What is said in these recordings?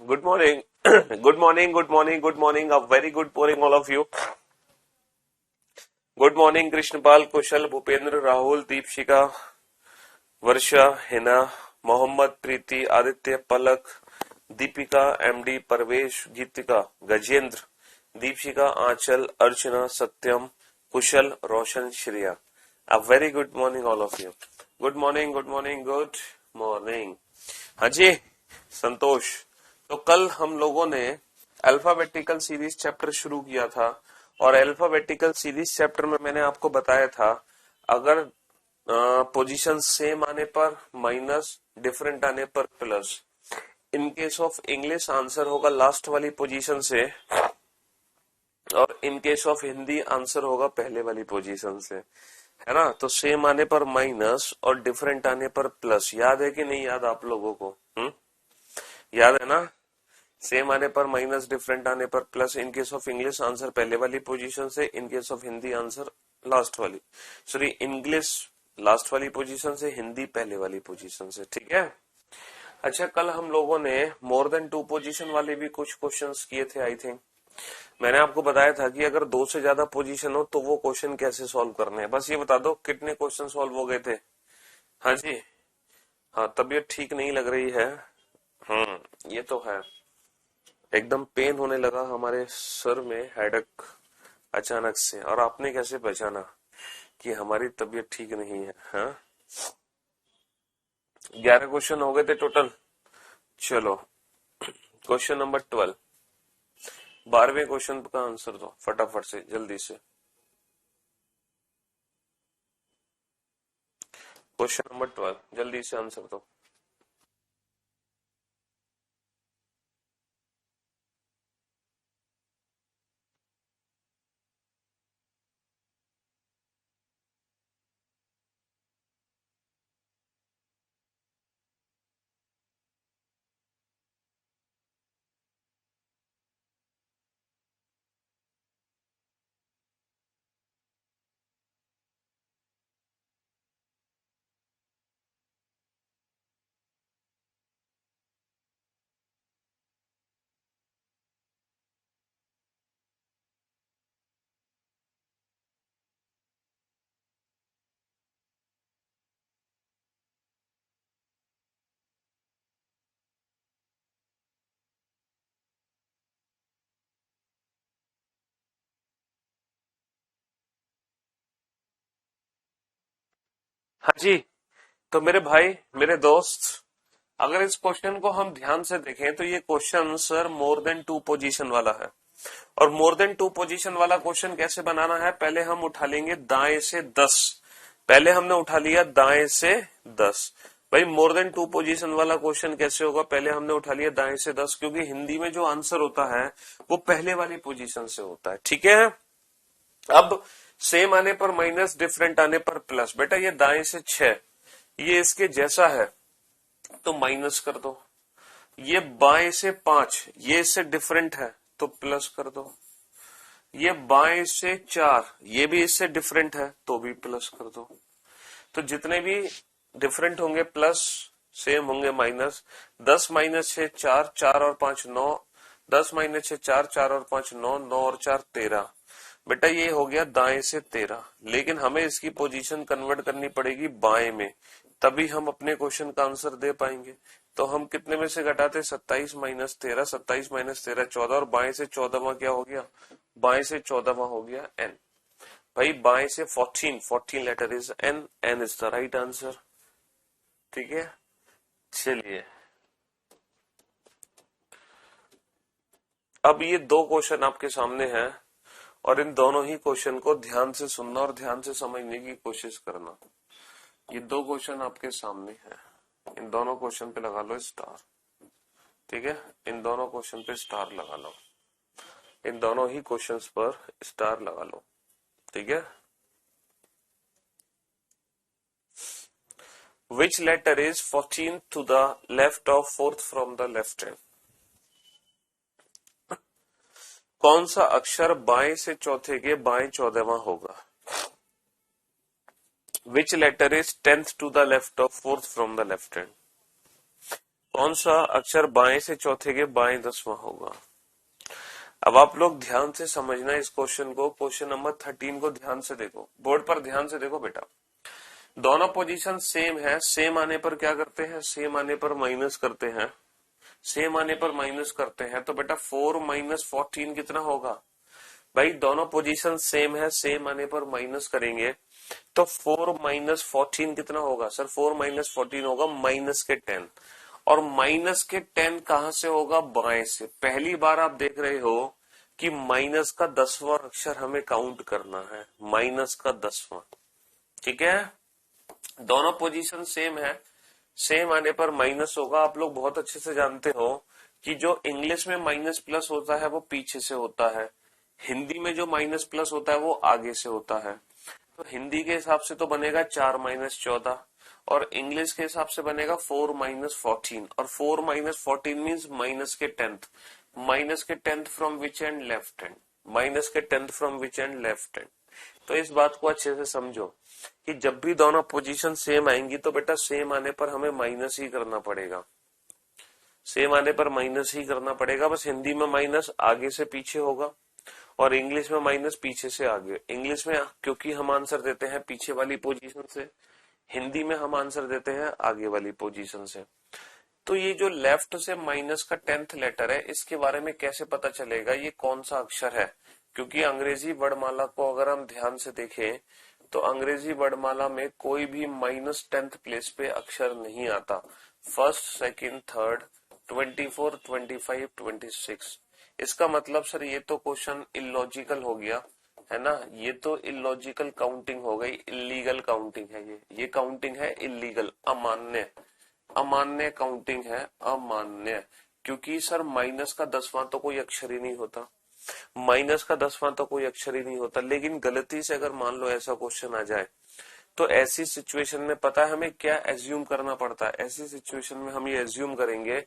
Good morning. Good morning. Good morning. Good morning. A very good morning, all of you. Good morning, Krishnapal, Kushal, Bhupendra, Rahul, Deepshika, Varsha, Heena, Mohammad, Preeti, Aditya, Palak, Deepika, MD, Parvesh, Geetika, Gajendra, Deepshika, Anchal, Archana, Satyam, Kushal, Roshan, Shreya. A very good morning all of you. Good morning, good morning, good morning. हाँ जी, संतोष. तो कल हम लोगों ने alphabetical series chapter शुरू किया था और अल्फाबेटिकल सीरीज चैप्टर में मैंने आपको बताया था अगर पोजीशन सेम आने पर माइनस, डिफरेंट आने पर plus. In case of English answer होगा लास्ट वाली पोजीशन से और in case of Hindi answer होगा पहले वाली पोजीशन से, है ना. तो सेम आने पर माइनस और डिफरेंट आने पर प्लस. याद है कि नहीं याद आप लोगों को? याद है ना. सेम आने पर माइनस, डिफरेंट आने पर plus. In case of English answer पहले वाली पोजीशन से, in case of Hindi answer last वाली, सॉरी इंग्लिश लास्ट वाली पोजीशन से, हिंदी पहले वाली पोजीशन से. ठीक है. अच्छा, कल हम लोगों ने मोर देन 2 पोजीशन वाले भी कुछ क्वेश्चंस किए थे. आई थिंक मैंने आपको बताया था कि अगर 2 से ज्यादा पोजीशन हो तो वो क्वेश्चन कैसे सॉल्व करने हैं. बस ये बता दो कितने क्वेश्चन सॉल्व हो गए थे. हाँ जी. हाँ, तबीयत ठीक नहीं लग रही है. ये तो है. एकदम पेन होने लगा हमारे सर में, हेडेक अचानक से. और आपने कैसे पहचाना कि हमारी तबीयत ठीक नहीं है? हाँ, 11 क्वेश्चन हो गए थे टोटल. चलो, क्वेश्चन नंबर 12, 12वें क्वेश्चन का आंसर दो फटाफट से, जल्दी से. क्वेश्चन नंबर 12, जल्दी से आंसर दो. हाँ जी. तो मेरे भाई, मेरे दोस्त, अगर इस क्वेश्चन को हम ध्यान से देखें तो ये question sir more than 2 position वाला है. और मोर देन 2 पोजीशन वाला क्वेश्चन कैसे बनाना है? पहले हम उठा लेंगे दाएं से 10. पहले हमने उठा लिया दाएं से 10. भाई मोर देन 2 पोजीशन वाला क्वेश्चन कैसे होगा? पहले हमने उठा लिया दाएं से 10, क्योंकि हिंदी में जो आंसर होता है वो पहले वाली पोजीशन से होता है. ठीक है. अब सेम आने पर माइनस, डिफरेंट आने पर प्लस. बेटा ये दाएं से 6, ये इसके जैसा है तो माइनस कर दो. ये बाएं से 5, ये इससे डिफरेंट है तो प्लस कर दो. ये बाएं से 4, ये भी इससे डिफरेंट है तो भी प्लस कर दो. तो जितने भी डिफरेंट होंगे प्लस, सेम होंगे माइनस. 10 माइनस 6 4, 4 और 5 9. 10 माइनस 6 4, 4 और 5 9, 9 और 4 13. बेटा ये हो गया दाएं से 13, लेकिन हमें इसकी पोजीशन कन्वर्ट करनी पड़ेगी बाएं में, तभी हम अपने क्वेश्चन का आंसर दे पाएंगे. तो हम कितने में से घटाते? 27 माइनस 13, 27 माइनस 13 14, और बाएं से 14वां क्या हो गया? बाएं से 14वां हो गया एन. भाई बाएं से 14, 14 letter is N, N is the right answer. ठीक है. चलिए, अब ये 2 क्वेश्चन आपके सामने हैं और इन दोनों ही क्वेश्चन को ध्यान से सुनना और ध्यान से समझने की कोशिश करना. ये 2 क्वेश्चन आपके सामने हैं. इन दोनों क्वेश्चन पे लगा लो स्टार. ठीक है. इन दोनों क्वेश्चन पे स्टार लगा लो. इन दोनों ही क्वेश्चंस पर स्टार लगा लो. ठीक है. Which letter is 14th to the left of 4th from the left hand? कौन सा अक्षर बाएं से चौथे के बाएं 14वां होगा? Which letter is 10th to the left of 4th from the left hand? कौन सा अक्षर बाएं से चौथे के बाएं 10वां होगा। अब आप लोग ध्यान से समझना इस क्वेश्चन को, क्वेश्चन नंबर 13 को ध्यान से देखो, बोर्ड पर ध्यान से देखो बेटा। दोनों पोजीशन सेम है, सेम आने पर क्या करते हैं, सेम आने पर माइनस करते हैं, सेम आने पर माइनस करते हैं। तो बेटा 4 माइनस 14 कितना होगा भाई, दोनों पोजीशन सेम है, सेम आने पर माइनस करेंगे तो 4 माइनस 14 कितना होगा सर, 4 माइनस 14 होगा माइनस के 10। और माइनस के 10 कहां से होगा, बाएं से। पहली बार आप देख रहे हो कि माइनस का 10वां अक्षर हमें काउंट करना है, माइनस का 10वां। ठीक है, दोनों पोजीशन सेम है, सेम आने पर माइनस होगा। आप लोग बहुत अच्छे से जानते हो कि जो इंग्लिश में माइनस प्लस होता है वो पीछे से होता है, हिंदी में जो माइनस प्लस होता है वो आगे से होता है। तो हिंदी के हिसाब से तो बनेगा 4 माइनस 14 और इंग्लिश के हिसाब से बनेगा 4 माइनस 14। और 4 माइनस 14 मीन्स माइनस के 10th, माइनस के 10th from which and, left hand, minus के 10th from which and, left hand. तो इस बात को अच्छे से समझो कि जब भी दोनों पोजीशन सेम आएंगी तो बेटा सेम आने पर हमें माइनस ही करना पड़ेगा, सेम आने पर माइनस ही करना पड़ेगा। बस हिंदी में माइनस आगे से पीछे होगा और इंग्लिश में माइनस पीछे से आगे। इंग्लिश में क्योंकि हम आंसर देते हैं पीछे वाली पोजीशन से, हिंदी में हम आंसर देते हैं आगे वाली पोजीशन से। तो ये जो लेफ्ट से माइनस का 10th लेटर है, इसके बारे में कैसे पता चलेगा ये कौन सा अक्षर है, क्योंकि अंग्रेजी वर्णमाला को अगर हम ध्यान से देखें तो अंग्रेजी वर्णमाला में कोई भी माइनस 10th प्लेस पे अक्षर नहीं आता। First, second, third, 24, 25, 26। इसका मतलब सर ये तो क्वेश्चन इलॉजिकल हो गया है ना, ये तो इलॉजिकल काउंटिंग हो गई, इलीगल काउंटिंग है ये काउंटिंग है इलीगल, अमान्य, अमान्य काउंटिंग है, अमान्य। क्योंकि सर माइनस का 10वां तो कोई अक्षर ही नहीं होता, माइनस का 10वां तो कोई अक्षर ही नहीं होता। लेकिन गलती से अगर मान लो ऐसा क्वेश्चन आ जाए तो ऐसी सिचुएशन में पता है हमें क्या एज्यूम करना पड़ता है। ऐसी सिचुएशन में हम ये एज्यूम करेंगे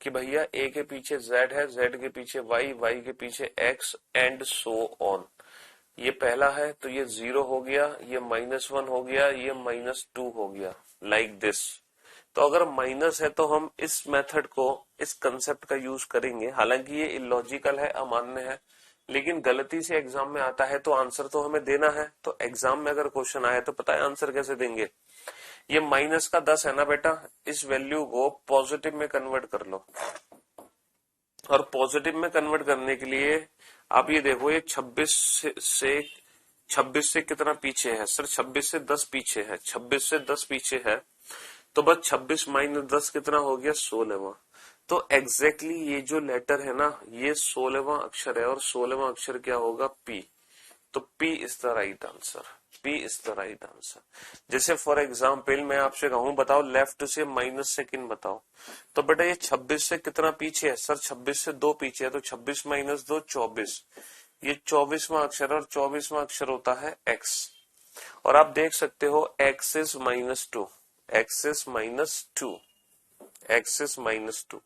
कि भैया ए के पीछे जेड है, जेड के पीछे वाई, वाई के पीछे एक्स एंड सो ऑन। ये पहला है तो ये 0 हो गया, ये -1 हो गया, ये -2 हो गया, लाइक दिस। तो अगर माइनस है तो हम इस मेथड को, इस कंसेप्ट का यूज करेंगे। हालांकि ये इलॉजिकल है, अमान्य है, लेकिन गलती से एग्जाम में आता है तो आंसर तो हमें देना है। तो एग्जाम में अगर क्वेश्चन आए तो पता है आंसर कैसे देंगे। ये माइनस का 10 है ना बेटा, इस वैल्यू को पॉजिटिव में कन्वर्ट कर लो। और पॉजिटिव में कन्वर्ट करने के लिए आप ये देखो, ये 26 से कितना पीछे है सर, 26 से 10 पीछे है, 26 से 10 पीछे है। तो बस 26 माइनस 10 कितना हो गया, 16वां। तो एग्जैक्टली ये जो लेटर है ना, ये 16वां अक्षर है और 16वां अक्षर क्या होगा, पी। तो P is the right answer, P is the right answer. जैसे फॉर एग्जाम्पल मैं आपसे कहूं बताओ लेफ्ट से माइनस सेकंड बताओ, तो बेटा ये 26 से कितना पीछे है सर, 26 से 2 पीछे है, तो 26 माइनस 2 24। ये 24वां अक्षर और 24वां अक्षर होता है एक्स। और आप देख सकते हो x is -2, x is -2, x is -2।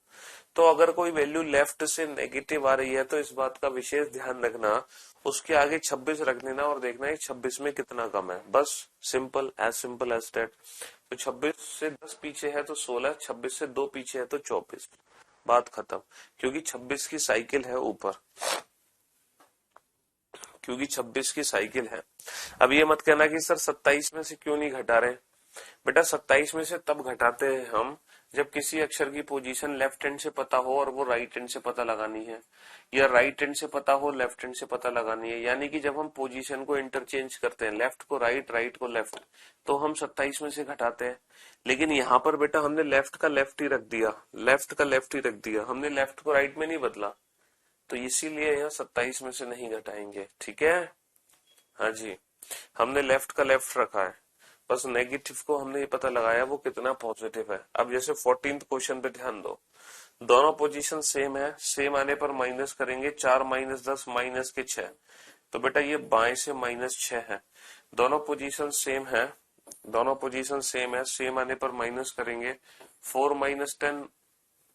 तो अगर कोई वैल्यू लेफ्ट से नेगेटिव आ रही है तो इस बात का विशेष ध्यान रखना, उसके आगे 26 रख देना और देखना है 26 में कितना कम है, बस सिंपल एज दैट। तो 26 से 10 पीछे है तो 16, 26 से 2 पीछे है तो 24, बात खत्म। क्योंकि 26 की साइकिल है ऊपर, क्योंकि 26 की साइकिल है। अब ये मत कहना कि सर 27 में से क्यों नहीं घटा रहे, बेटा 27 में से तब घटाते हैं हम जब किसी अक्षर की पोजीशन लेफ्ट हैंड से पता हो और वो राइट हैंड से पता लगानी है, या राइट हैंड से पता हो लेफ्ट हैंड से पता लगानी है। यानी कि जब हम पोजीशन को इंटरचेंज करते हैं, लेफ्ट को राइट, राइट को लेफ्ट, तो हम 27 में से घटाते हैं। लेकिन यहाँ पर बेटा हमने लेफ्ट का लेफ्ट ही रख दिया, लेफ्ट का लेफ्ट ही रख दिया, हमने लेफ्ट को राइट में नहीं बदला, तो इसीलिए यहाँ 27 में से नहीं घटाएंगे। ठीक है, हाँ जी, हमने लेफ्ट का लेफ्ट रखा है, बस नेगेटिव को हमने ये पता लगाया वो कितना पॉजिटिव है। अब जैसे 14th क्वेश्चन पे ध्यान दो, दोनों पोजीशन सेम है, सेम आने पर माइनस करेंगे, 4 माइनस 10 माइनस के 6। तो बेटा ये बाएं से -6 है, दोनों पोजीशन सेम है, दोनों पोजीशन सेम है, सेम आने पर माइनस करेंगे, 4 माइनस 10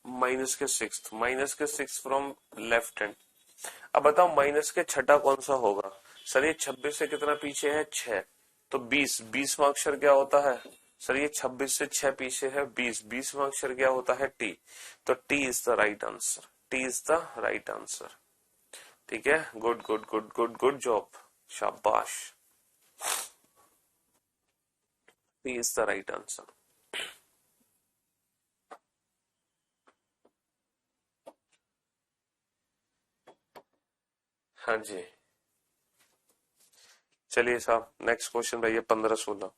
माइनस के 6, माइनस के 6 फ्रॉम लेफ्ट हैंड। अब बताओ माइनस के छठा कौन सा होगा सर, ये 26 से कितना पीछे है, 6, तो 20, 20वां अक्षर क्या होता है, सर ये 26 से 6 पीछे है 20, 20वां अक्षर क्या होता है टी, तो T is the right answer, T is the right answer. ठीक है, good good good good good job, शाबाश, T is the right answer. हाँ जी, चलिए साहब नेक्स्ट क्वेश्चन भैया 15-16।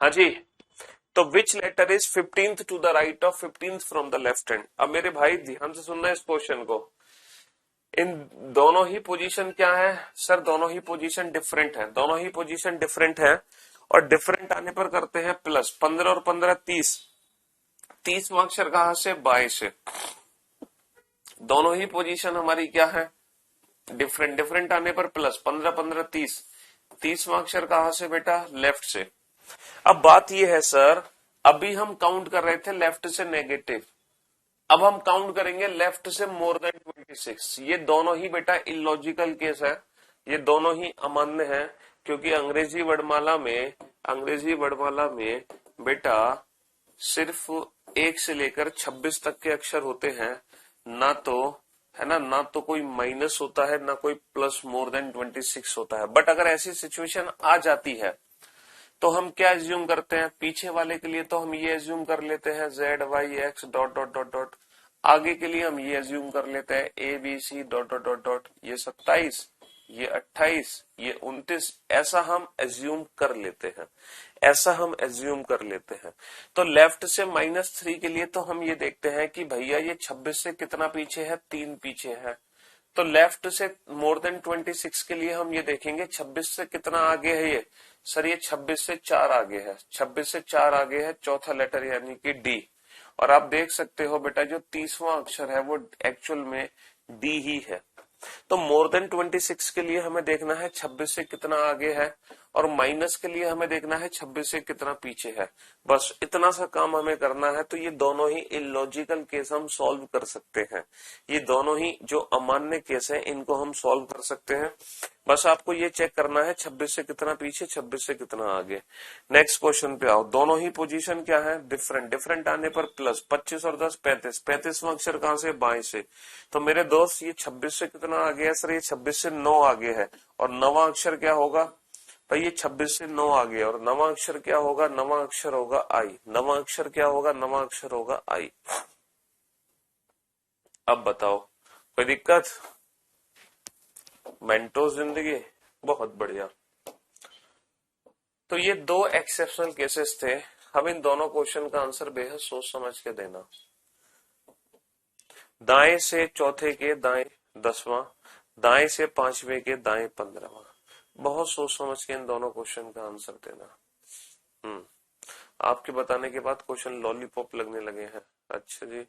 हाँ जी, तो which letter is 15th to the right of 15th from the left hand. अब मेरे भाई ध्यान से सुनना इस क्वेश्चन को, इन दोनों ही पोजीशन क्या है सर, दोनों ही पोजीशन डिफरेंट है, दोनों ही पोजीशन डिफरेंट है, और डिफरेंट आने पर करते हैं प्लस, 15 और 15 30, 30वां अक्षर कहां से, बाएं से। दोनों ही पोजीशन हमारी क्या है, डिफरेंट, डिफरेंट आने पर प्लस, 15 15 30, 30वां अक्षर कहां से बेटा, लेफ्ट से। अब बात यह है सर अभी हम काउंट कर रहे थे लेफ्ट से नेगेटिव, अब हम काउंट करेंगे लेफ्ट से मोर देन 26। ये दोनों ही बेटा इलॉजिकल केस है, ये दोनों ही अमान्य है, क्योंकि अंग्रेजी वर्णमाला में बेटा सिर्फ 1 से लेकर 26 तक के अक्षर होते हैं, ना तो है ना तो कोई माइनस होता है, ना कोई प्लस मोर देन 26 होता है। बट अगर ऐसी सिचुएशन आ जाती है तो हम क्या एज्यूम करते हैं, पीछे वाले के लिए तो हम ये एज्यूम कर लेते हैं ZYX dot dot dot dot, आगे के लिए हम ये एज्यूम कर लेते हैं ABC dot dot dot dot, ये 27, ये 28, ये 29, ऐसा हम एज्यूम कर लेते हैं, ऐसा हम एज्यूम कर लेते हैं। तो लेफ्ट से -3 के लिए तो हम ये देखते हैं कि भैया ये 26 से कितना पीछे है, 3 पीछे है। तो लेफ्ट से मोर देन 26 के लिए हम ये देखेंगे 26 से कितना आगे है ये, सर ये 26 से 4 आगे है, 26 से 4 आगे है चौथा लेटर यानी कि डी। और आप देख सकते हो बेटा जो 30वां अक्षर है वो एक्चुअल में डी ही है। तो मोर देन 26 के लिए हमें देखना है 26 से कितना आगे है, और माइनस के लिए हमें देखना है 26 से कितना पीछे है। बस इतना सा काम हमें करना है। तो ये दोनों ही इलॉजिकल केस हम सॉल्व कर सकते हैं, ये दोनों ही जो अमान्य केस है इनको हम सॉल्व कर सकते हैं। बस आपको ये चेक करना है 26 से कितना पीछे, 26 से कितना आगे। नेक्स्ट क्वेश्चन पे आओ। दोनों ही पोजीशन क्या है, डिफरेंट। डिफरेंट आने पर प्लस 25 और 10 35, 35वां अक्षर कहां से, बाएं से। तो मेरे दोस्त ये 26 से कितना आगे है, सर ये 26 से 9 आगे है। और नवा अक्षर क्या होगा भाई, ये 26 से 9 आगे, और नवा अक्षर क्या होगा, नवा अक्षर होगा आई। नवा अक्षर क्या होगा, नवा अक्षर होगा आई। अब बताओ कोई दिक्कत, मेंटोस जिंदगी बहुत बढ़िया। तो ये दो एक्सेप्शनल केसेस थे, हम इन दोनों क्वेश्चन का आंसर बेहद सोच समझ के देना। दाएं से चौथे के दाएं 10वां, दाएं से 5वें के दाएं 15वां। बहुत सोच समझ के इन दोनों क्वेश्चन का आंसर देना। आपके बताने के बाद क्वेश्चन लॉलीपॉप लगने लगे हैं। अच्छा जी,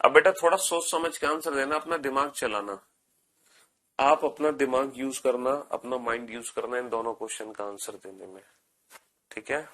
अब बेटा थोड़ा सोच समझ के आंसर देना, अपना दिमाग चलाना। आप अपना दिमाग यूज करना, अपना माइंड यूज करना इन दोनों क्वेश्चन का आंसर देने में, ठीक है।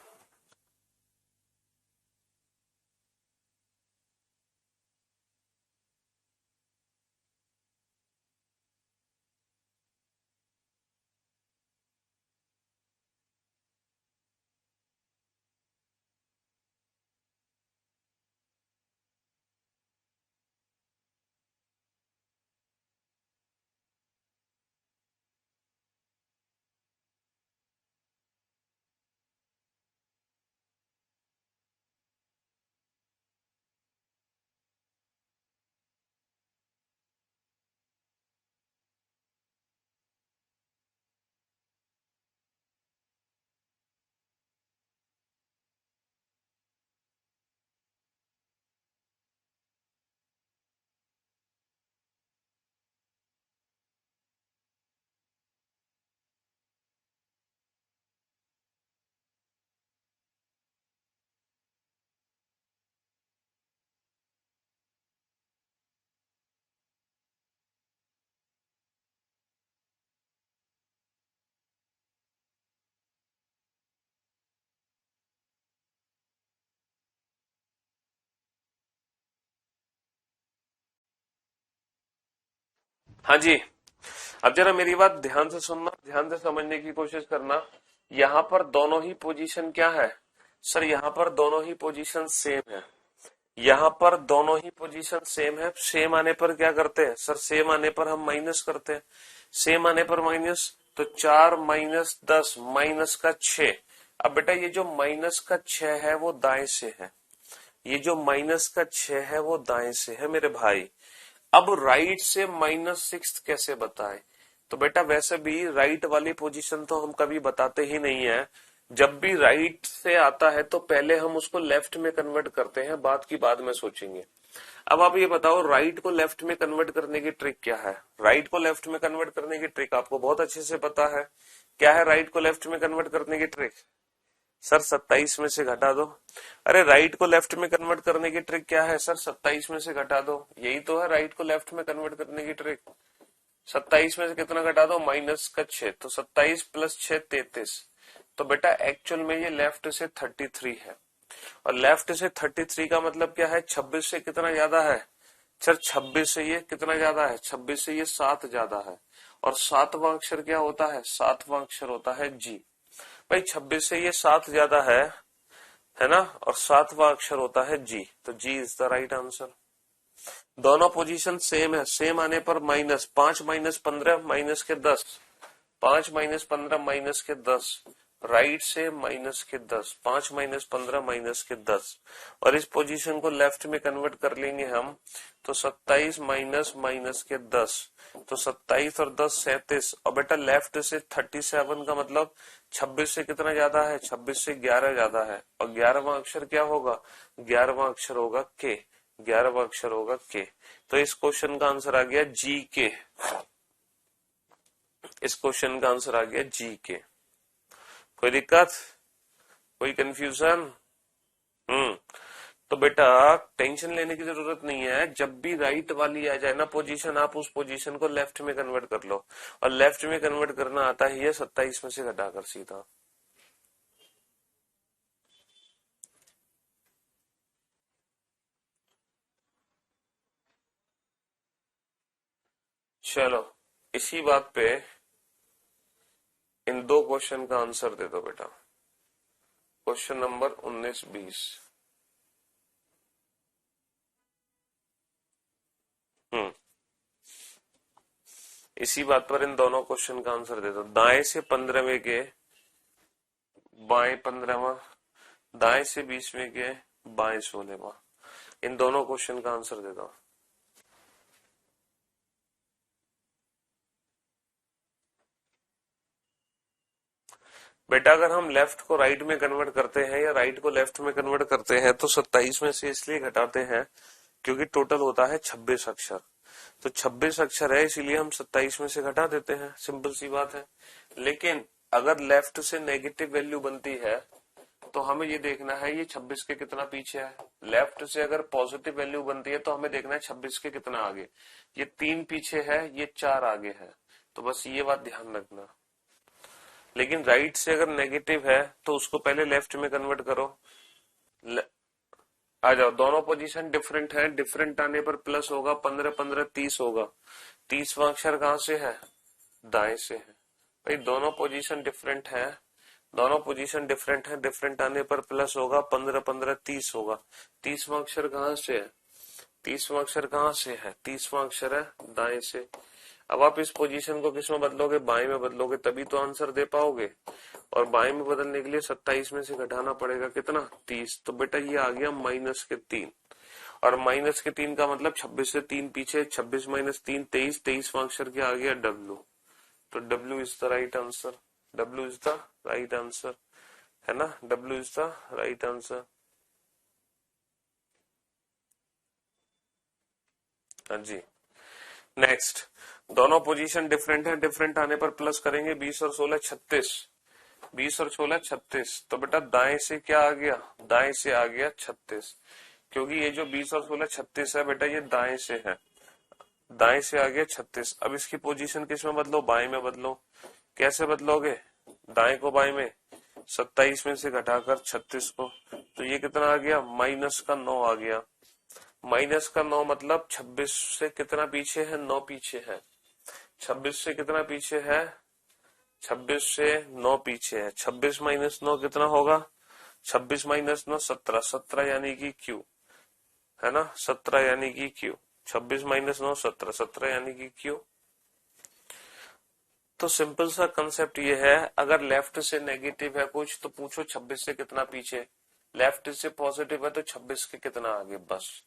हाँ जी, अब जरा मेरी बात ध्यान से सुनना, ध्यान से समझने की कोशिश करना। यहाँ पर दोनों ही पोजीशन क्या है, सर यहाँ पर दोनों ही पोजीशन सेम है। यहाँ पर दोनों ही पोजीशन सेम है। सेम आने पर क्या करते हैं, सर सेम आने पर हम माइनस करते हैं। सेम आने पर माइनस, तो 4 माइनस 10 माइनस का 6। अब बेटा ये जो माइनस का 6 है वो दाएं से है, ये जो माइनस का 6 है वो दाएं से है मेरे भाई। अब राइट से -6 कैसे बताएं, तो बेटा वैसे भी राइट वाली पोजीशन तो हम कभी बताते ही नहीं है। जब भी राइट से आता है तो पहले हम उसको लेफ्ट में कन्वर्ट करते हैं, बात की बाद में सोचेंगे। अब आप ये बताओ राइट को लेफ्ट में कन्वर्ट करने की ट्रिक क्या है। राइट को लेफ्ट में कन्वर्ट करने की ट्रिक आपको बहुत अच्छे से पता है। क्या है राइट को लेफ्ट में कन्वर्ट करने की ट्रिक, सर 27 में से घटा दो। अरे राइट को लेफ्ट में कन्वर्ट करने की ट्रिक क्या है, सर 27 में से घटा दो। यही तो है राइट को लेफ्ट में कन्वर्ट करने की ट्रिक। 27 में से कितना घटा दो, -6। तो 27 + 6 33, तो बेटा एक्चुअल में ये लेफ्ट से 33 है, और लेफ्ट से 33 का मतलब क्या है, 26 से कितना ज्यादा है सर, 26 से ये कितना ज्यादा है, 26 से ये 7 ज्यादा है, और सातवां अक्षर क्या होता है, सातवां अक्षर होता है जी। भाई 26 से ये 7 ज्यादा है ना, और सातवां अक्षर होता है जी, तो जी इज द राइट आंसर। दोनों पोजीशन सेम है, सेम आने पर माइनस 5 माइनस 15 माइनस के 10, 5 माइनस 15 माइनस के 10, राइट से माइनस के 10, 5 माइनस 15 माइनस के 10, और इस पोजीशन को लेफ्ट में कन्वर्ट कर लेंगे हम, तो 27 माइनस माइनस के 10, तो 27 और 10 37, और बेटा लेफ्ट से 37 का मतलब 26 से कितना ज्यादा है, 26 से 11 ज्यादा है, और 11वां अक्षर क्या होगा, 11वां अक्षर होगा के, 11वां अक्षर होगा के। तो इस क्वेश्चन का आंसर आ गया जी के, इस क्वेश्चन का आंसर आ गया जी के। कोई दिक्कत, कोई कंफ्यूजन? तो बेटा टेंशन लेने की जरूरत नहीं है, जब भी राइट वाली आ जाए ना पोजीशन, आप उस पोजीशन को लेफ्ट में कन्वर्ट कर लो, और लेफ्ट में कन्वर्ट करना आता है ये 27 में से घटाकर सीधा। चलो इसी बात पे इन दो क्वेश्चन का आंसर दे दो बेटा, क्वेश्चन नंबर 19-20। इसी बात पर इन दोनों क्वेश्चन का आंसर दे दो। दाएं से 15वें के बाएं 15वां, दाएं से 20वें के बाएं 16वां, इन दोनों क्वेश्चन का आंसर दे दो। बेटा अगर हम लेफ्ट को राइट में कन्वर्ट करते हैं या राइट को लेफ्ट में कन्वर्ट करते हैं तो 27 में से इसलिए घटाते हैं क्योंकि टोटल होता है 26 अक्षर, तो 26 अक्षर है इसीलिए हम 27 में से घटा देते हैं, सिंपल सी बात है। लेकिन अगर लेफ्ट से नेगेटिव वैल्यू बनती है तो हमें ये देखना है ये 26 के कितना पीछे है, लेफ्ट से अगर पॉजिटिव वैल्यू बनती है तो हमें देखना है 26 के कितना आगे, ये 3 पीछे है, ये 4 आगे है, तो बस ये बात ध्यान रखना। लेकिन राइट से अगर नेगेटिव है तो उसको पहले लेफ्ट में कन्वर्ट करो, आ जाओ, दोनों पोजीशन डिफरेंट है, डिफरेंट आने पर प्लस होगा, 15 15 30 होगा, 30वां अक्षर कहां से है, दाएं से है। भाई दोनों पोजीशन डिफरेंट है, दोनों पोजीशन डिफरेंट है, डिफरेंट आने पर प्लस होगा, 15 15 30 होगा, 30वां अक्षर कहां से है, 30वां अक्षर कहां से है, 30वां अक्षर है दाएं से। अब आप इस पोजीशन को किस में बदलोगे, बाएं में बदलोगे, तभी तो आंसर दे पाओगे, और बाएं में बदलने के लिए 27 में से घटाना पड़ेगा कितना, 30, तो बेटा ये आ गया माइनस के 3, और माइनस के 3 का मतलब 26 से 3 पीछे, 26 माइनस 3 23, 23वां अक्षर क्या आ गया डब्ल्यू, तो W is the right answer, W is the right answer, है ना, W is the right answer. हाँ जी, नेक्स्ट, दोनों पोजीशन डिफरेंट है, डिफरेंट आने पर प्लस करेंगे, 20 और 16 36, 20 और 16 36, तो बेटा दाएं से क्या आ गया, दाएं से आ गया 36, क्योंकि ये जो 20 और 16 36 है बेटा ये दाएं से है, दाएं से आ गया 36। अब इसकी पोजीशन किस में बदलो, बाएं में बदलो, कैसे बदलोगे, दाएं को बाएं में, 27 में से घटाकर 36 को, तो ये कितना आ गया, माइनस का 9 आ गया, माइनस का 9 मतलब 26 से कितना पीछे है, 9 पीछे है, 26 से कितना पीछे है, 26 से 9 पीछे है, 26 माइनस 9 कितना होगा, 26 माइनस 9 17, 17 यानी कि क्यू, है ना, 17 यानी कि क्यू, 26 माइनस 9 17, 17 यानी कि क्यू। तो सिंपल सा कंसेप्ट ये है, अगर लेफ्ट से नेगेटिव है कुछ तो पूछो 26 से कितना पीछे, लेफ्ट से पॉजिटिव है तो 26 के कितना आगे, बस।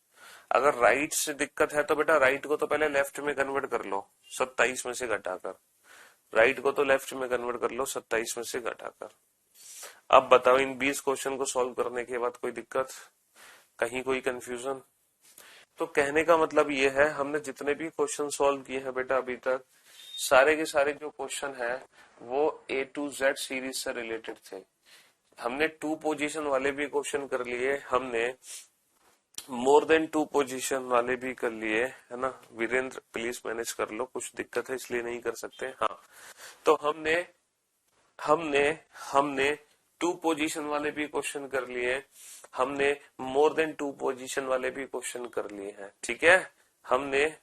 अगर राइट से दिक्कत है तो बेटा राइट को तो पहले लेफ्ट में कन्वर्ट कर लो 27 में से घटाकर, राइट को तो लेफ्ट में कन्वर्ट कर लो 27 में से घटाकर। अब बताओ इन 20 क्वेश्चन को सॉल्व करने के बाद कोई दिक्कत, कहीं कोई कंफ्यूजन? तो कहने का मतलब ये है, हमने जितने भी क्वेश्चन सॉल्व किए हैं बेटा अभी तक, सारे के सारे जो क्वेश्चन है वो A to Z सीरीज से रिलेटेड थे। हमने 2 पोजीशन वाले भी क्वेश्चन कर लिए, हमने मोर देन 2 पोजीशन वाले भी कर लिए, है ना। वीरेंद्र प्लीज मैनेज कर लो, कुछ दिक्कत है इसलिए नहीं कर सकते। हाँ, तो हमने हमने हमने 2 पोजीशन वाले भी क्वेश्चन कर लिए, हमने मोर देन 2 पोजीशन वाले भी क्वेश्चन कर लिए हैं, ठीक है। हमने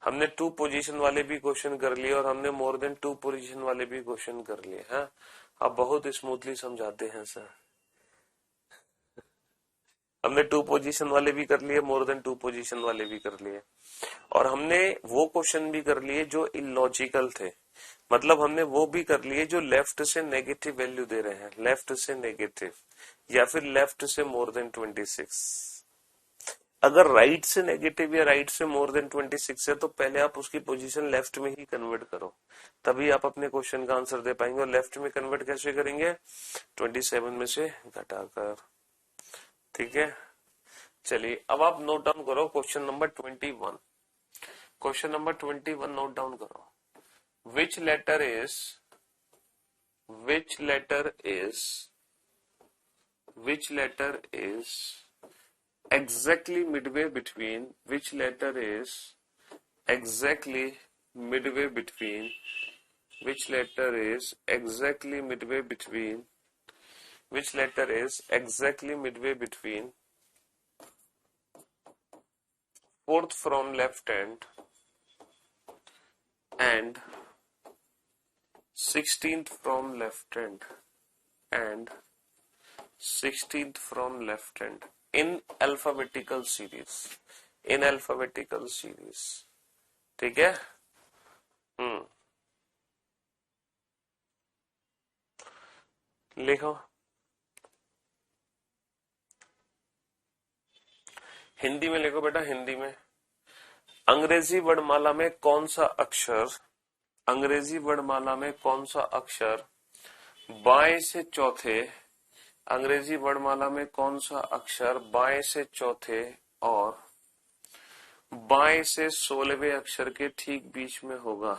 हमने 2 पोजीशन वाले भी क्वेश्चन कर लिए और हमने मोर देन 2 पोजीशन वाले भी क्वेश्चन कर लिए हैं। आप बहुत स्मूथली समझाते हैं सर। हमने 2 पोजीशन वाले भी कर लिए, मोर देन 2 पोजीशन वाले भी कर लिए, और हमने वो क्वेश्चन भी कर लिए जो इलॉजिकल थे। मतलब हमने वो भी कर लिए जो लेफ्ट से नेगेटिव वैल्यू दे रहे हैं, लेफ्ट से नेगेटिव या फिर लेफ्ट से मोर देन 26। अगर राइट से नेगेटिव या राइट से मोर देन 26 है तो पहले आप उसकी पोजीशन लेफ्ट में ही कन्वर्ट करो, तभी आप अपने क्वेश्चन का आंसर दे पाएंगे। और लेफ्ट में कन्वर्ट कैसे करेंगे? 27 में से घटाकर, ठीक है। चलिए अब आप नोट डाउन करो question number 21। Question number 21 note down करो। Which letter is exactly midway between which letter is exactly midway between which letter is exactly midway between which letter is exactly midway between fourth from left hand and 16th from left hand and 16th from left hand in alphabetical series, ठीक है। लिखो, हिंदी में लिखो बेटा, हिंदी में। अंग्रेजी वर्णमाला में कौन सा अक्षर, अंग्रेजी वर्णमाला में कौन सा अक्षर बाएं से चौथे, अंग्रेजी वर्णमाला में कौन सा अक्षर बाएं से चौथे और बाएं से 16वें अक्षर के ठीक बीच में होगा?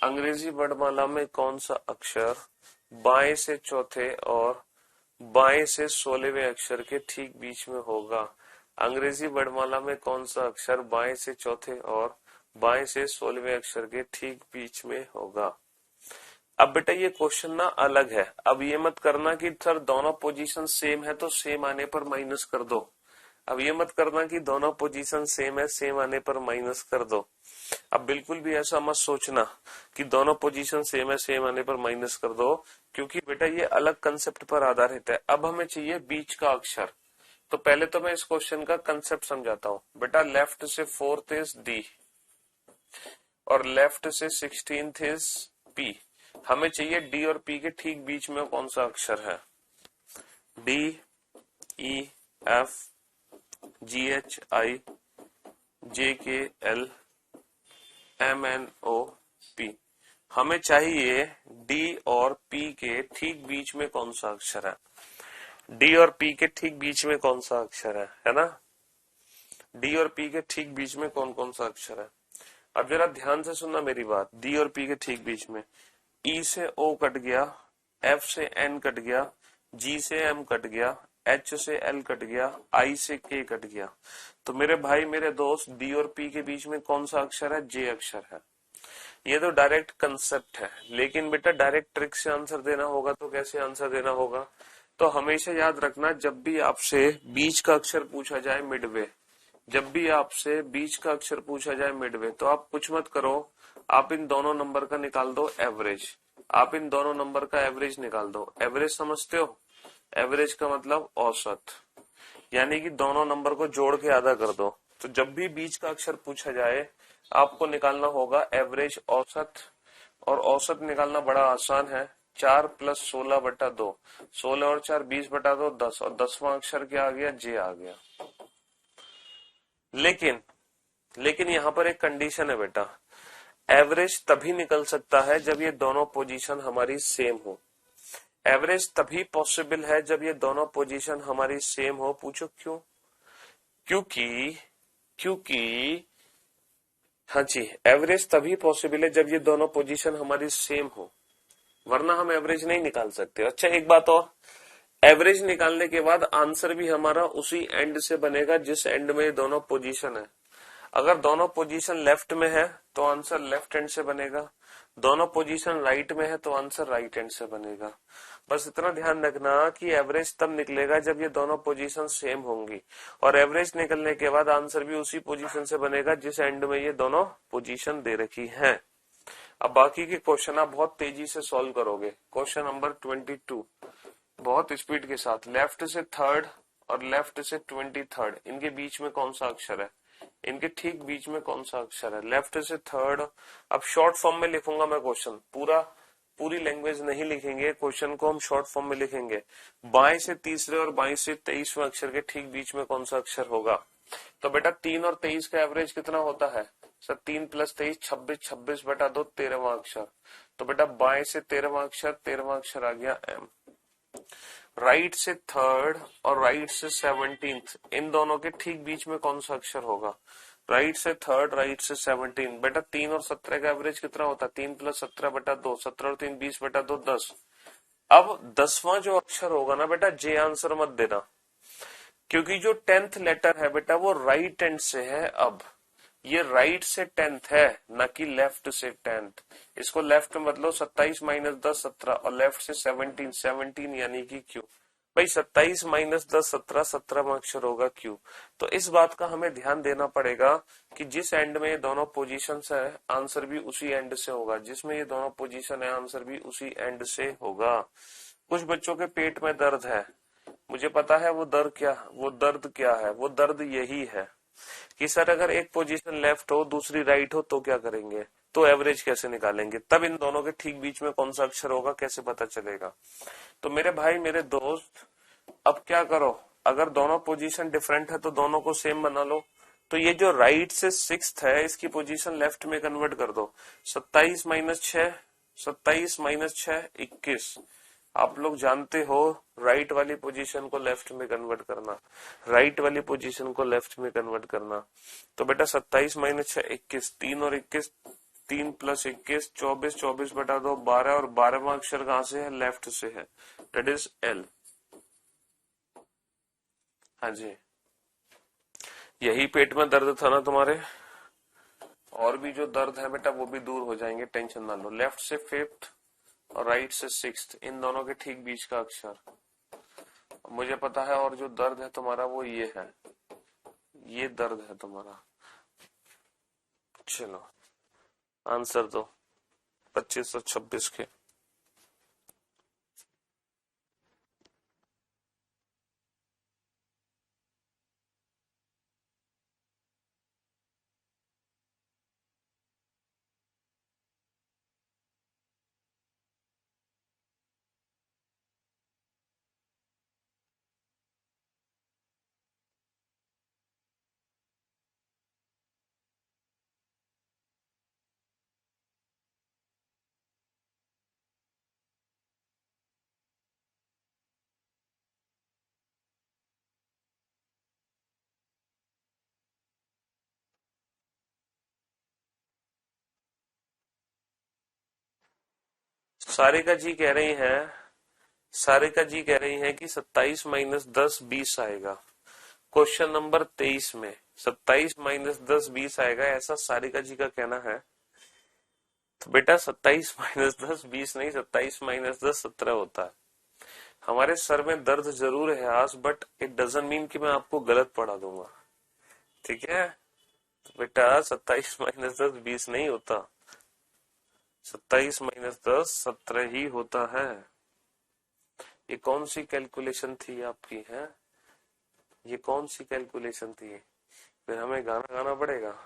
अंग्रेजी वर्णमाला में कौन सा अक्षर बाएं से चौथे और बाएं से 16वें अक्षर के ठीक बीच में होगा? अंग्रेजी वर्णमाला में कौन सा अक्षर बाएं से चौथे और बाएं से 16वें अक्षर के ठीक बीच में होगा? अब बेटा ये क्वेश्चन ना अलग है। अब ये मत करना कि सर दोनों पोजीशन सेम है तो सेम आने पर माइनस कर दो। अब ये मत करना कि दोनों पोजीशन सेम है, सेम आने पर माइनस कर दो। अब बिल्कुल भी ऐसा मत सोचना कि दोनों पोजीशन सेम है, सेम आने पर माइनस कर दो, क्योंकि बेटा ये अलग कंसेप्ट पर आधारित है। अब हमें चाहिए बीच का अक्षर। तो पहले तो मैं इस क्वेश्चन का कंसेप्ट समझाता हूँ बेटा। लेफ्ट से 4th इज डी और लेफ्ट से 16th इज पी। हमें चाहिए डी और पी के ठीक बीच में कौन सा अक्षर है? डी, ई, एफ, जी, एच, आई, जे, के, एल, एम, एन, ओ, पी। हमें चाहिए डी और पी के ठीक बीच में कौन सा अक्षर है? डी और पी के ठीक बीच में कौन सा अक्षर है ना? डी और पी के ठीक बीच में कौन कौन सा अक्षर है? अब जरा ध्यान से सुनना मेरी बात। डी और पी के ठीक बीच में ई से ओ कट गया, एफ से एन कट गया, जी से एम कट गया, एच से एल कट गया, आई से के कट गया। तो मेरे भाई मेरे दोस्त डी और पी के बीच में कौन सा अक्षर है? जे अक्षर है। ये तो डायरेक्ट कंसेप्ट है, लेकिन बेटा डायरेक्ट ट्रिक से आंसर देना होगा तो कैसे आंसर देना होगा? तो हमेशा याद रखना, जब भी आपसे बीच का अक्षर पूछा जाए मिडवे, जब भी आपसे बीच का अक्षर पूछा जाए मिडवे, तो आप कुछ मत करो, आप इन दोनों नंबर का निकाल दो एवरेज। आप इन दोनों नंबर का एवरेज निकाल दो। एवरेज समझते हो? एवरेज का मतलब औसत, यानी कि दोनों नंबर को जोड़ के आधा कर दो। तो जब भी बीच का अक्षर पूछा जाए आपको निकालना होगा एवरेज, औसत। और औसत निकालना बड़ा आसान है। 4 + 16/2, 16 और 4 20/2, 10, और 10वां अक्षर क्या आ गया? जे आ गया। लेकिन यहाँ पर एक कंडीशन है बेटा। एवरेज तभी निकल सकता है जब ये दोनों पोजीशन हमारी सेम हो। एवरेज तभी पॉसिबल है जब ये दोनों पोजीशन हमारी सेम हो। पूछो क्यों? क्योंकि हाँ जी, एवरेज तभी पॉसिबल है जब ये दोनों पोजीशन हमारी सेम हो, वरना हम एवरेज नहीं निकाल सकते। अच्छा एक बात और, एवरेज निकालने के बाद आंसर भी हमारा उसी एंड से बनेगा जिस एंड में ये दोनों पोजीशन है। अगर दोनों पोजीशन लेफ्ट में है तो आंसर लेफ्ट हैंड से बनेगा, दोनों पोजीशन राइट में है तो आंसर राइट हैंड से बनेगा। बस इतना ध्यान रखना कि एवरेज तब निकलेगा जब ये दोनों पोजीशन सेम होंगी, और एवरेज निकलने के बाद आंसर भी उसी पोजीशन से बनेगा जिस एंड में ये दोनों पोजीशन दे रखी है। अब बाकी के क्वेश्चन आप बहुत तेजी से सॉल्व करोगे। क्वेश्चन नंबर 22 बहुत स्पीड के साथ, लेफ्ट से थर्ड और लेफ्ट से 23rd, इनके बीच में कौन सा अक्षर है, इनके ठीक बीच में कौन सा अक्षर है, लेफ्ट से थर्ड। अब शॉर्ट फॉर्म में लिखूंगा मैं क्वेश्चन, पूरी लैंग्वेज नहीं लिखेंगे, क्वेश्चन को हम शॉर्ट फॉर्म में लिखेंगे। बाएं से तीसरे और बाएं से 23वें अक्षर के ठीक बीच में कौन सा अक्षर होगा। तो बेटा 3 और 23 का एवरेज कितना होता है सर, 3 + 23 26, 26/2 13वां अक्षर। तो बेटा बाएं से 13वां अक्षर, 13वां अक्षर आ गया एम। राइट से थर्ड और राइट से 17th, इन दोनों के ठीक बीच में कौन सा अक्षर होगा। राइट से थर्ड, राइट से 17, बेटा 3 और 17 का एवरेज कितना होता है, 3 + 17/2, 17 और 3 20/2 10। अब 10वां जो अक्षर होगा ना बेटा, जे आंसर मत देना, क्योंकि जो 10th लेटर है बेटा वो राइट हैंड से है। अब ये राइट से 10th है, ना कि लेफ्ट से 10th। इसको लेफ्ट में बदलो, 27 - 10 17, और लेफ्ट से 17, 17 यानी कि क्यू। भाई 27 - 10 17, 17वां अक्षर होगा क्यू। तो इस बात का हमें ध्यान देना पड़ेगा कि जिस एंड में ये दोनों पोजीशन है आंसर भी उसी एंड से होगा, जिसमें ये दोनों पोजीशन है आंसर भी उसी एंड से होगा। कुछ बच्चों के पेट में दर्द है, मुझे पता है वो दर्द क्या है, वो दर्द यही है कि सर अगर एक पोजीशन लेफ्ट हो दूसरी राइट हो तो क्या करेंगे, तो एवरेज कैसे निकालेंगे, तब इन दोनों के ठीक बीच में कौन सा अक्षर होगा कैसे पता चलेगा। तो मेरे भाई मेरे दोस्त, अब क्या करो, अगर दोनों पोजीशन डिफरेंट है तो दोनों को सेम बना लो। तो ये जो राइट से 6th है इसकी पोजीशन लेफ्ट में कन्वर्ट कर दो। 27 - 6, 27 - 6 21। आप लोग जानते हो राइट वाली पोजीशन को लेफ्ट में कन्वर्ट करना, राइट वाली पोजीशन को लेफ्ट में कन्वर्ट करना। तो बेटा 27 - 6 21, 3 और 21, 3 + 21 24, 24/2 12, और 12वां अक्षर कहां से है, लेफ्ट से है, दैट इज एल। हाँ जी, यही पेट में दर्द था ना तुम्हारे, और भी जो दर्द है बेटा वो भी दूर हो जाएंगे, टेंशन ना लो। लेफ्ट से 5th और राइट से 6th, इन दोनों के ठीक बीच का अक्षर मुझे पता है, और जो दर्द है तुम्हारा वो ये है, ये दर्द है तुम्हारा। चलो आंसर दो 25 और 26 के। सारिका जी कह रही हैं, सारिका जी कह रही हैं कि 27 - 10 20 आएगा क्वेश्चन नंबर 23 में, 27 - 10 20 आएगा, ऐसा सारिका जी का कहना है। तो बेटा 27 - 10 20 नहीं, 27 - 10 17 होता है। हमारे सर में दर्द जरूर है आज, बट इट डजंट मीन कि मैं आपको गलत पढ़ा दूंगा, ठीक है। तो बेटा 27 - 10 20 नहीं होता, 27 - 10 17 ही होता है। ये कौन सी कैलकुलेशन थी आपकी, है ये कौन सी कैलकुलेशन थी, फिर हमें गाना गाना पड़ेगा,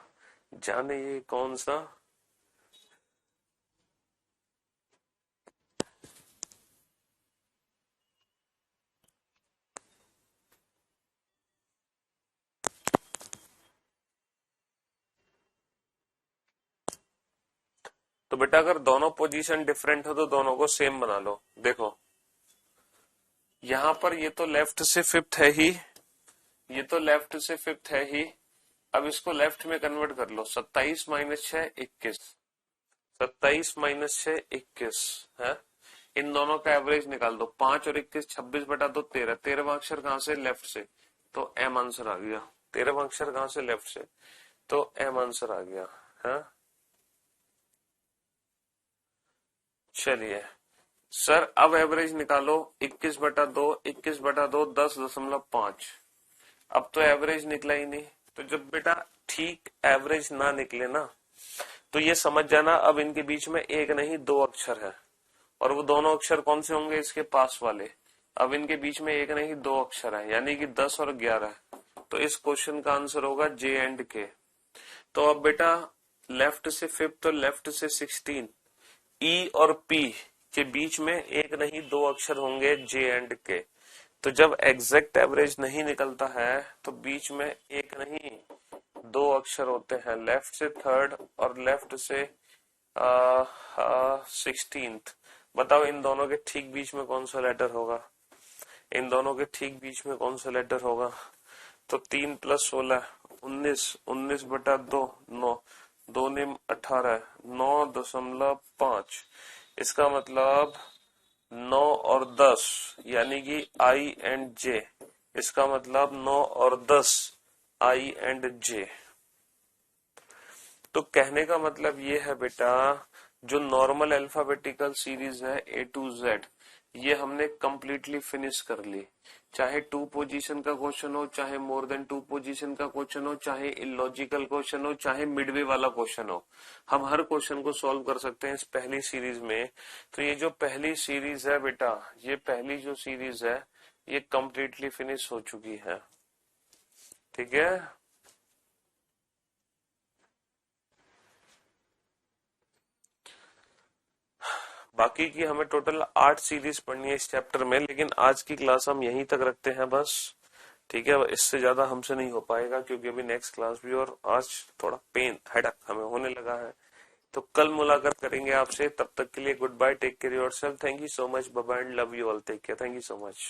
जाने ये कौन सा। तो बेटा अगर दोनों पोजीशन डिफरेंट हो तो दोनों को सेम बना लो। देखो यहां पर ये तो लेफ्ट से 5th है ही, ये तो लेफ्ट से 5th है ही। अब इसको लेफ्ट में कन्वर्ट कर लो, 27 - 6 21, 27 - 6 21 है। इन दोनों का एवरेज निकाल दो, 5 और 21 26/2 13, 13वां अक्षर कहां से, लेफ्ट से, तो एम आंसर आ गया। 13वां अक्षर कहां से, लेफ्ट से, तो एम आंसर आ गया है। चलिए सर अब एवरेज निकालो, 21/2, 21/2 10.5। अब तो एवरेज निकला ही नहीं, तो जब बेटा ठीक एवरेज ना निकले ना, तो ये समझ जाना अब इनके बीच में एक नहीं 2 अक्षर है, और वो दोनों अक्षर कौन से होंगे, इसके पास वाले। अब इनके बीच में एक नहीं 2 अक्षर है, यानी कि 10 और 11, तो इस क्वेश्चन का आंसर होगा जे एंड के। तो अब बेटा लेफ्ट से 5 और लेफ्ट से 16, ई और पी के बीच में एक नहीं 2 अक्षर होंगे जे एंड के। तो जब एग्जैक्ट एवरेज नहीं निकलता है तो बीच में एक नहीं 2 अक्षर होते हैं, लेफ्ट से 3rd और लेफ्ट से 16th। बताओ इन दोनों के ठीक बीच में कौन सा लेटर होगा, इन दोनों के ठीक बीच में कौन सा लेटर होगा, तो 3 + 16 19, 19/2 9, 2 ने 18, 9.5। इसका मतलब 9 और 10 यानी कि आई एंड जे, इसका मतलब 9 और 10 आई एंड जे। तो कहने का मतलब ये है बेटा, जो नॉर्मल अल्फाबेटिकल सीरीज है A to Z, ये हमने कंप्लीटली फिनिश कर ली। चाहे 2 पोजीशन का क्वेश्चन हो, चाहे मोर देन 2 पोजीशन का क्वेश्चन हो, चाहे इलॉजिकल क्वेश्चन हो, चाहे मिडवे वाला क्वेश्चन हो, हम हर क्वेश्चन को सॉल्व कर सकते हैं इस पहली सीरीज में। तो ये जो पहली सीरीज है बेटा, ये पहली जो सीरीज है ये कंप्लीटली फिनिश हो चुकी है, ठीक है। बाकी की हमें टोटल 8 सीरीज पढ़नी है इस चैप्टर में, लेकिन आज की क्लास हम यहीं तक रखते हैं बस, ठीक है। इससे ज्यादा हमसे नहीं हो पाएगा क्योंकि अभी नेक्स्ट क्लास भी, और आज थोड़ा पेन हेडेक हमें होने लगा है। तो कल मुलाकात करेंगे आपसे, तब तक के लिए goodbye, take care yourself, thank you so much, bye bye and love you all, take care, thank you so much.